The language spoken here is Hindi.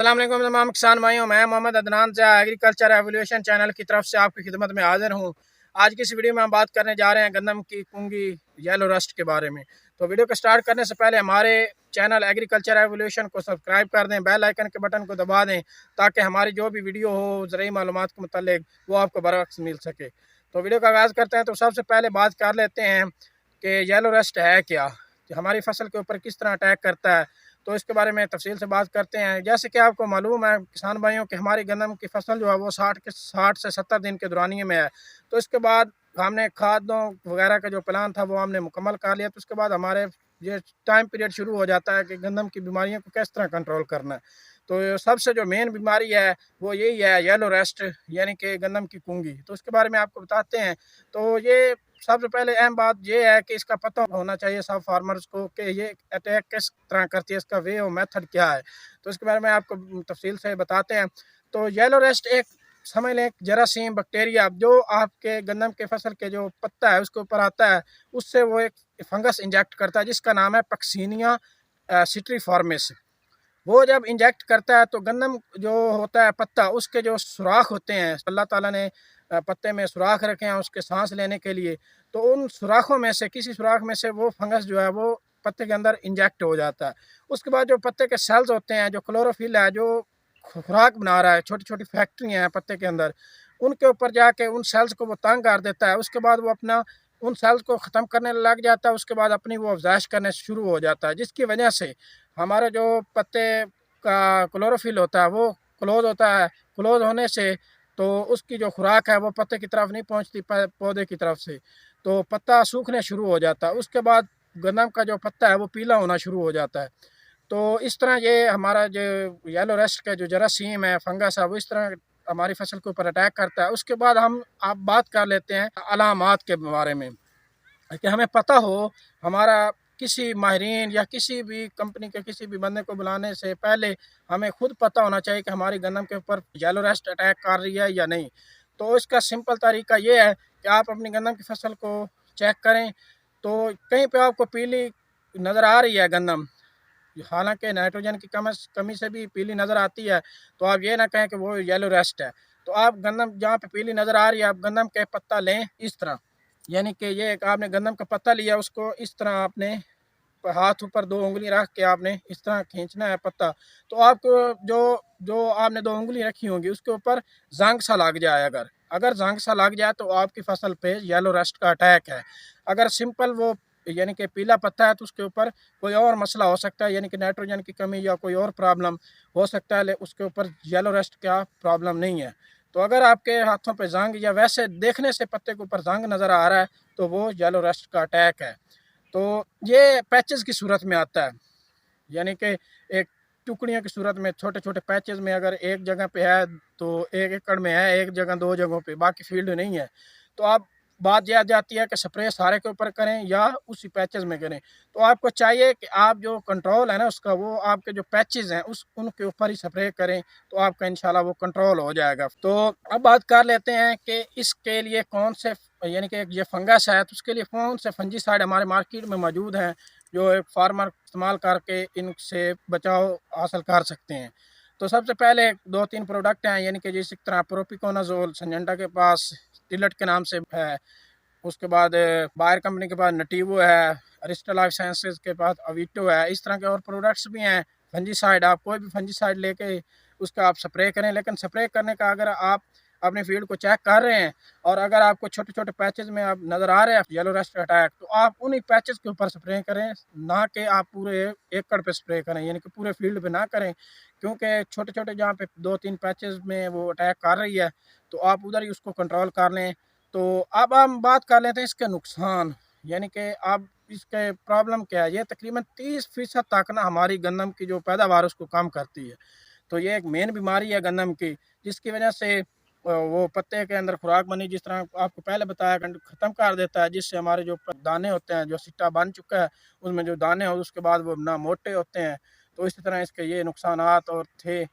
अस्सलाम वालेकुम तमाम किसान भाइयों, मैं मोहम्मद अदनान से एग्रीकल्चर एवोल्यूशन चैनल की तरफ से आपकी खिदमत में हाजिर हूँ। आज की इस वीडियो में हम बात करने जा रहे हैं गंदम की कुंगी येलो रस्ट के बारे में। तो वीडियो को स्टार्ट करने से पहले हमारे चैनल एग्रीकल्चर एवोल्यूशन को सब्सक्राइब कर दें, बेल आइकन के बटन को दबा दें ताकि हमारी जो भी वीडियो हो ज़रूरी मालूमात के मुतालिक वो आपको बरवक्त मिल सके। तो वीडियो का आगाज़ करते हैं। तो सबसे पहले बात कर लेते हैं कि येलो रस्ट है क्या, हमारी फसल के ऊपर किस तरह अटैक करता है। तो इसके बारे में तफसील से बात करते हैं। जैसे कि आपको मालूम है किसान भाइयों कि हमारी गंदम की फसल जो है वो 60 से 70 दिन के दौरानिए में है। तो इसके बाद हमने खादों वगैरह का जो प्लान था वो हमने मुकम्मल कर लिया। तो उसके बाद हमारे ये टाइम पीरियड शुरू हो जाता है कि गंदम की बीमारियों को किस तरह कंट्रोल करना है। तो सबसे जो मेन बीमारी है वो यही है येलो रस्ट, यानी कि गंदम की कुंगी। तो उसके बारे में आपको बताते हैं। तो ये सबसे पहले अहम बात यह है कि इसका पता होना चाहिए सब फार्मर्स को कि ये अटैक किस तरह करती है, इसका वे और मेथड क्या है। तो इसके बारे में आपको तफसील से बताते हैं। तो येलो रेस्ट एक समझ लें जरासीम बैक्टीरिया जो आपके गंदम के फसल के जो पत्ता है उसके ऊपर आता है, उससे वो एक फंगस इंजेक्ट करता है जिसका नाम है पक्सीनिया सिट्रीफॉर्मिस। वो जब इंजेक्ट करता है तो गंदम जो होता है पत्ता, उसके जो सुराख होते हैं, अल्लाह ताला ने पत्ते में सुराख रखे हैं उसके सांस लेने के लिए। तो उन सुराखों में से किसी सुराख में से वो फंगस जो है वो पत्ते के अंदर इंजेक्ट हो जाता है। उसके बाद जो पत्ते के सेल्स होते हैं, जो क्लोरोफिल है, जो खुराक बना रहा है, छोटी छोटी फैक्ट्रियाँ हैं पत्ते के अंदर, उनके ऊपर जाके उन सेल्स को वो तंग कर देता है। उसके बाद वो अपना उन सेल्स को ख़त्म करने लग जाता है। उसके बाद अपनी वो अफजाइश करने शुरू हो जाता है, जिसकी वजह से हमारे जो पत्ते का क्लोरोफिल होता है वो क्लोज होता है। क्लोज होने से तो उसकी जो खुराक है वो पत्ते की तरफ नहीं पहुंचती, पौधे की तरफ से, तो पत्ता सूखने शुरू हो जाता है। उसके बाद गंदम का जो पत्ता है वो पीला होना शुरू हो जाता है। तो इस तरह ये हमारा जो येलो रस्ट का जो जरासीम है, फंगस है, वो इस तरह हमारी फसल के ऊपर अटैक करता है। उसके बाद हम आप बात कर लेते हैं अलामात के बारे में कि हमें पता हो। हमारा किसी माहिरीन या किसी भी कंपनी के किसी भी बंदे को बुलाने से पहले हमें खुद पता होना चाहिए कि हमारी गंदम के ऊपर येलो रस्ट अटैक कर रही है या नहीं। तो इसका सिंपल तरीका ये है कि आप अपनी गंदम की फसल को चेक करें। तो कहीं पे आपको पीली नज़र आ रही है गंदम, हालांकि नाइट्रोजन की कमी से भी पीली नज़र आती है, तो आप ये ना कहें कि वो येलो रस्ट है। तो आप गंदम जहाँ पे पीली नज़र आ रही है, आप गंदम के पत्ता लें इस तरह, यानी कि ये एक आपने गंदम का पत्ता लिया, उसको इस तरह आपने हाथ ऊपर 2 उंगली रख के आपने इस तरह खींचना है पत्ता। तो आपको जो जो आपने 2 उंगली रखी होंगी उसके ऊपर जंग सा लग जाए, अगर अगर जंग सा लग जाए तो आपकी फसल पे येलो रस्ट का अटैक है। अगर सिंपल वो यानी कि पीला पत्ता है तो उसके ऊपर कोई और मसला हो सकता है, यानी कि नाइट्रोजन की कमी या कोई और प्रॉब्लम हो सकता है, उसके ऊपर येलो रस्ट का प्रॉब्लम नहीं है। तो अगर आपके हाथों पे जंग या वैसे देखने से पत्ते के ऊपर जंग नज़र आ रहा है तो वो येलो रस्ट का अटैक है। तो ये पैचेस की सूरत में आता है, यानी कि एक टुकड़ियों की सूरत में, छोटे छोटे पैचेस में, अगर एक जगह पे है तो 1 एकड़ में है, एक जगह 2 जगहों पे, बाकी फील्ड नहीं है। तो आप बात यह आ जाती है कि स्प्रे सारे के ऊपर करें या उसी पैचेस में करें। तो आपको चाहिए कि आप जो कंट्रोल है ना उसका, वो आपके जो पैचेस हैं उस उनके ऊपर ही स्प्रे करें, तो आपका इंशाल्लाह वो कंट्रोल हो जाएगा। तो अब बात कर लेते हैं कि इसके लिए कौन से, यानी कि ये फंगस है तो उसके लिए कौन से फंजीसाइड हमारे मार्केट में मौजूद हैं जो एक फार्मर इस्तेमाल करके इनसे बचाव हासिल कर सकते हैं। तो सबसे पहले 2-3 प्रोडक्ट हैं, यानी कि जिस तरह प्रोपिकोनाजोल संजंटा के पास टिलट के नाम से है, उसके बाद बायर कंपनी के पास नटीवो है, अरिस्टा लाइफ साइंसेज के पास अवीटो है। इस तरह के और प्रोडक्ट्स भी हैं फंजीसाइड। आप कोई भी फंजीसाइड लेके उसका आप स्प्रे करें, लेकिन स्प्रे करने का अगर आप अपने फील्ड को चेक कर रहे हैं और अगर आपको छोटे छोटे पैचेस में आप नज़र आ रहे हैं येलो रस्ट अटैक, तो आप उन्हीं पैचेस के ऊपर स्प्रे करें, ना कि आप पूरे एकड़ पे स्प्रे करें, यानी कि पूरे फील्ड पे ना करें। क्योंकि छोटे छोटे जहाँ पे 2-3 पैचेस में वो अटैक कर रही है तो आप उधर ही उसको कंट्रोल कर लें। तो अब हम बात कर लेते हैं इसके नुकसान, यानी कि अब इसके प्रॉब्लम क्या है। ये तकरीबन 30% तक ना हमारी गंदम की जो पैदावार उसको कम करती है। तो ये एक मेन बीमारी है गंदम की, जिसकी वजह से वो पत्ते के अंदर खुराक बनी, जिस तरह आपको पहले बताया, ख़त्म कर देता है, जिससे हमारे जो दाने होते हैं, जो सिट्टा बन चुका है उसमें जो दाने हो उसके बाद वो ना मोटे होते हैं। तो इसी तरह इसके ये नुकसानात और थे।